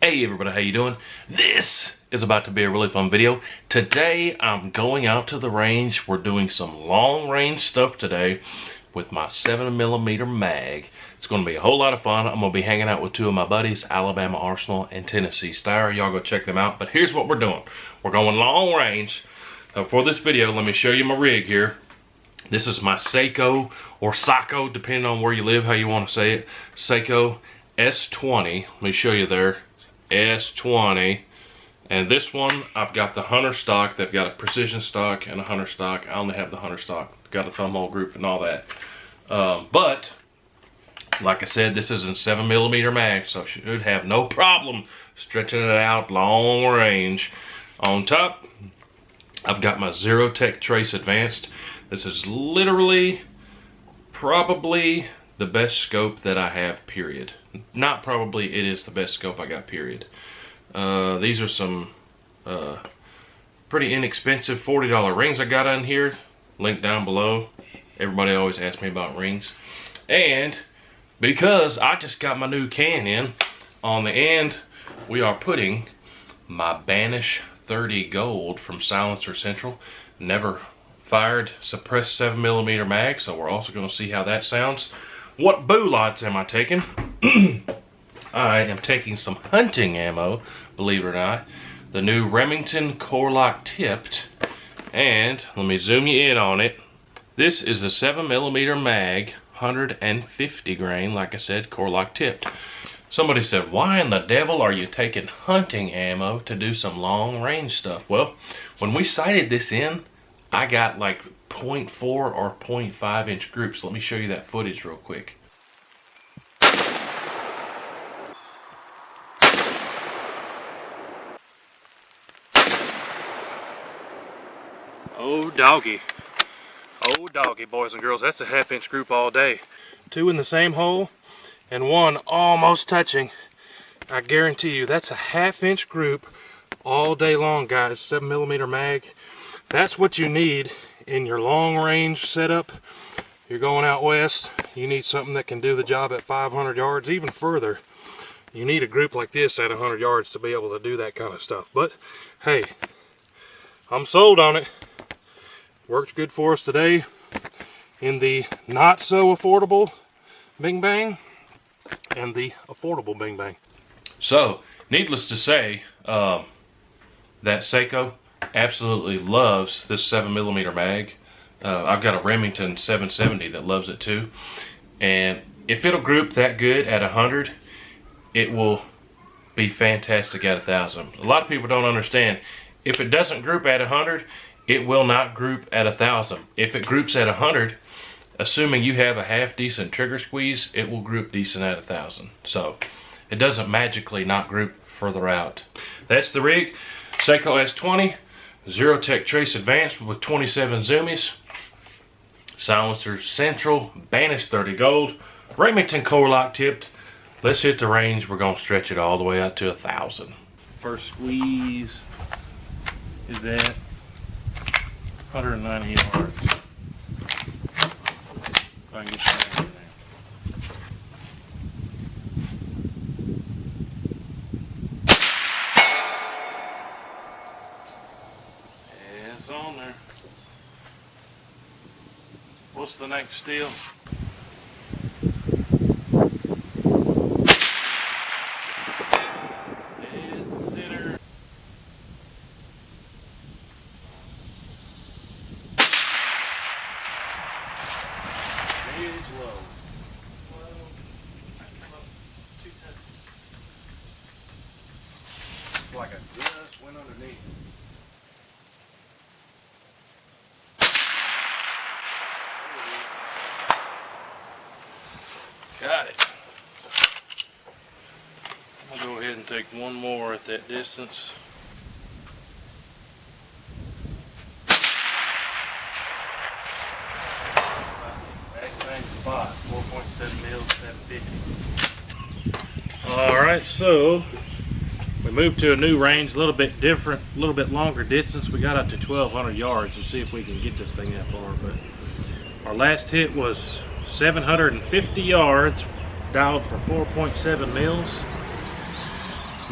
Hey everybody, how you doing? This is about to be a really fun video. Today I'm going out to the range. We're doing some long range stuff today with my 7mm mag. It's going to be a whole lot of fun. I'm going to be hanging out with two of my buddies, Alabama Arsenal and Tennessee Steyr. Y'all go check them out. But here's what we're doing. We're going long range. For this video, let me show you my rig here. This is my Sako or Sako, depending on where you live, how you want to say it. Sako S20. Let me show you there. S20. And this one, I've got the hunter stock. They've got a precision stock and a hunter stock. I only have the hunter stock. Got a thumb hole group and all that. But like I said, this is in 7mm mag, so should have no problem stretching it out long range. On top, I've got my Zero Tech Trace Advanced. This is literally probably the best scope that I have, period. Not probably, it is the best scope I got, period. These are some pretty inexpensive $40 rings I got on here. Link down below. Everybody always asks me about rings. And because I just got my new can in, on the end we are putting my Banish 30 Gold from Silencer Central. Never fired suppressed 7mm mag, so we're also going to see how that sounds. What lights am I taking? I am taking some hunting ammo, believe it or not. The new Remington Core-Lokt tipped. And let me zoom you in on it. This is a 7mm mag, 150 grain, like I said, Core-Lokt tipped. Somebody said, why in the devil are you taking hunting ammo to do some long range stuff? Well, when we sighted this in, I got like 0.4 or 0.5 inch groups. Let me show you that footage real quick. Oh doggy, boys and girls, that's a 1/2 inch group all day. Two in the same hole and one almost touching. I guarantee you that's a 1/2 inch group all day long, guys. 7mm mag. That's what you need in your long range setup. You're going out west, you need something that can do the job at 500 yards, even further. You need a group like this at 100 yards to be able to do that kind of stuff. But hey, I'm sold on it. Worked good for us today in the not so affordable Bing Bang and the affordable Bing Bang. So, needless to say, that Sako absolutely loves this 7mm mag. I've got a Remington 770 that loves it too. And if it'll group that good at 100, it will be fantastic at 1,000. A lot of people don't understand. If it doesn't group at 100, it will not group at 1,000. If it groups at 100, assuming you have a half decent trigger squeeze, it will group decent at 1,000. So it doesn't magically not group further out. That's the rig. Sako S20, Zero Tech Trace Advanced with 27 zoomies, Silencer Central, Banish 30 Gold, Remington Core-Lokt tipped. Let's hit the range. We're gonna stretch it all the way out to 1,000. First squeeze is at 190 yards. If I can get that in there. Yeah, it's on there. What's the next steel? Like I just went underneath. Got it. I'm gonna go ahead and take one more at that distance. Bang spot, 4.7 mils, 750. All right, so we moved to a new range, a little bit different, a little bit longer distance. We got up to 1,200 yards to see if we can get this thing that far. But our last hit was 750 yards, dialed for 4.7 mils.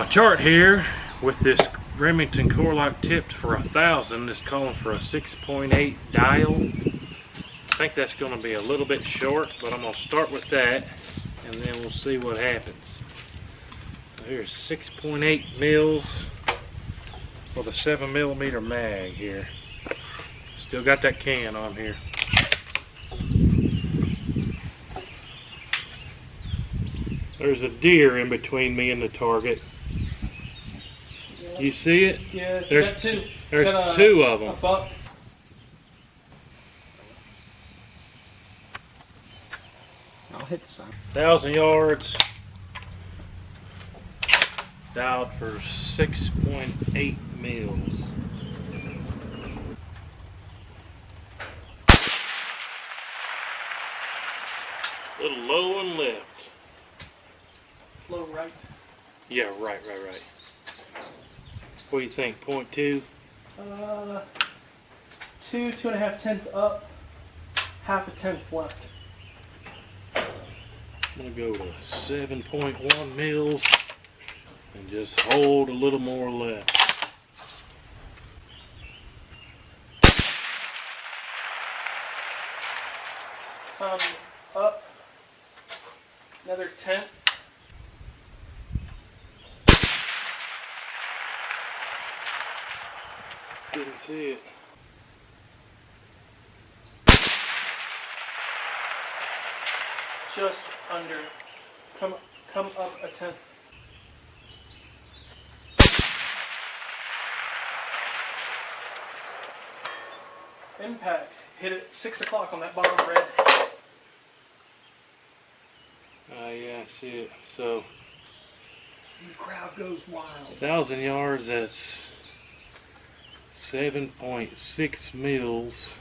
My chart here with this Remington Core-Lokt tipped for 1,000 is calling for a 6.8 dial. I think that's going to be a little bit short, but I'm going to start with that and then we'll see what happens. So here's 6.8 mils with a 7mm mag here. Still got that can on here. There's a deer in between me and the target. Yeah. You see it? Yeah, there's two. There's two of them. A buck. I'll hit some. 1,000 yards. Dialed for 6.8 mils. A little low and left. Low right. Yeah, right. What do you think? 0.2? 2.5 tenths up, half a tenth left. I'm gonna go to 7.1 mils and just hold a little more left. Up another tenth. Didn't see it. Just under. Come up a tenth. Impact. Hit it 6 o'clock on that bottom red. Yeah, I see it. So The crowd goes wild. 1,000 yards, that's 7.6 mils.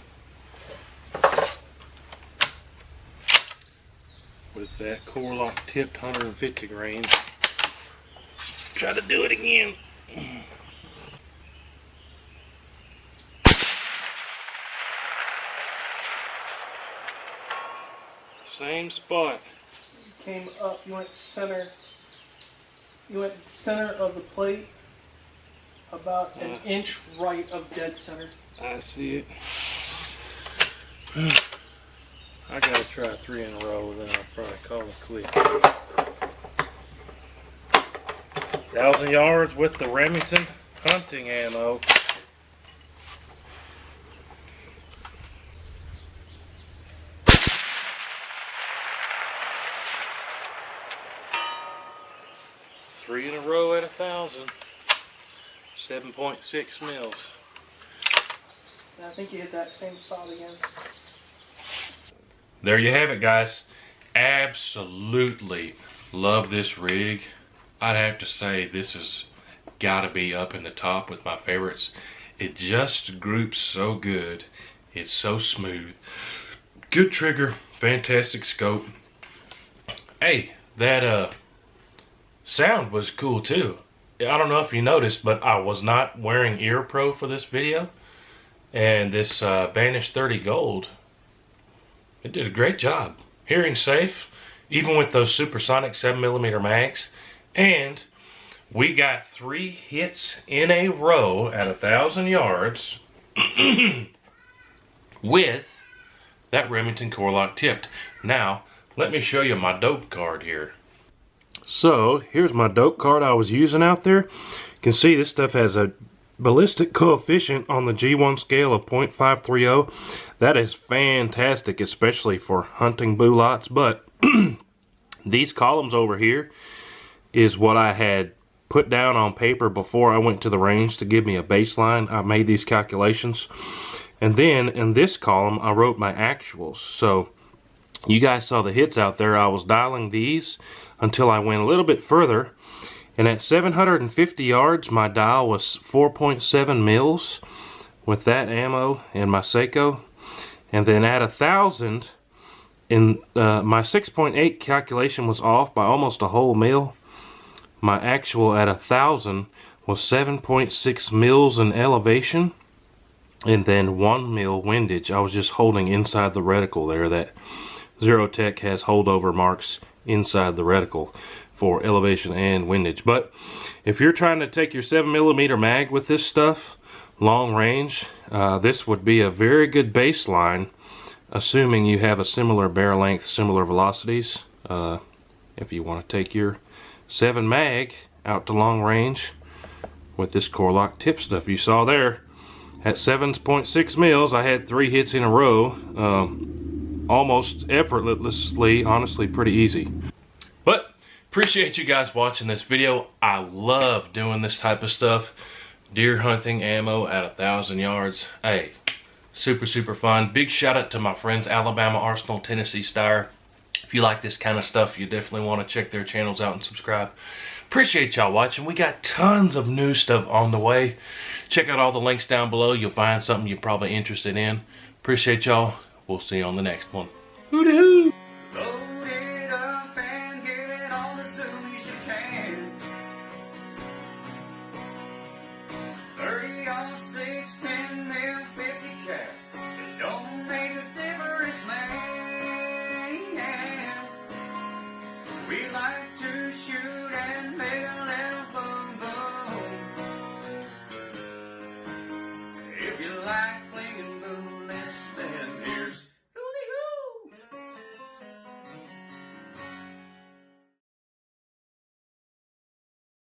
With that Core-Lokt tipped 150 grain. Try to do it again. Same spot. Came up. You went center. You went center of the plate. About an inch right of dead center. I see it. I gotta try 3 in a row, then I'll probably call it quits. 1,000 yards with the Remington hunting ammo. Three in a row at 1,000. 7.6 mils. And I think you hit that same spot again. There you have it, guys. Absolutely love this rig. I'd have to say this has got to be up in the top with my favorites. It just groups so good. It's so smooth. Good trigger, fantastic scope. Hey, that sound was cool too. I don't know if you noticed, but I was not wearing ear pro for this video. And this Banish 30 Gold, it did a great job. Hearing safe, even with those supersonic 7mm mags. And we got 3 hits in a row at 1,000 yards with that Remington Core-Lokt tipped. Now, let me show you my dope card here. So, here's my dope card I was using out there. You can see this stuff has a ballistic coefficient on the G1 scale of 0.530. That is fantastic, especially for hunting bulots. But these columns over here is what I had put down on paper before I went to the range to give me a baseline. I made these calculations. And then in this column, I wrote my actuals. So you guys saw the hits out there. I was dialing these until I went a little bit further. And at 750 yards, my dial was 4.7 mils with that ammo and my Sako. And then at 1,000, my 6.8 calculation was off by almost a whole mil. My actual at 1,000 was 7.6 mils in elevation. And then 1 mil windage. I was just holding inside the reticle there. That Zero Tech has holdover marks inside the reticle. for elevation and windage. But if you're trying to take your 7mm mag with this stuff long range, this would be a very good baseline, assuming you have a similar barrel length, similar velocities. If you want to take your 7 mag out to long range with this Core-Lokt tip stuff you saw there. At 7.6 mils, I had 3 hits in a row, almost effortlessly, honestly pretty easy. But appreciate you guys watching this video. I love doing this type of stuff. Deer hunting ammo at 1,000 yards. Hey, super fun. Big shout out to my friends Alabama Arsenal, Tennessee Steyr. If you like this kind of stuff, you definitely want to check their channels out and subscribe. Appreciate y'all watching. We got tons of new stuff on the way. Check out all the links down below. You'll find something you're probably interested in. Appreciate y'all. We'll see you on the next one. Hoo-dee-hoo! Load it up and get all the zoomies you can. 30-06, 10 mil, 50 cap. It don't make a difference, man. We like to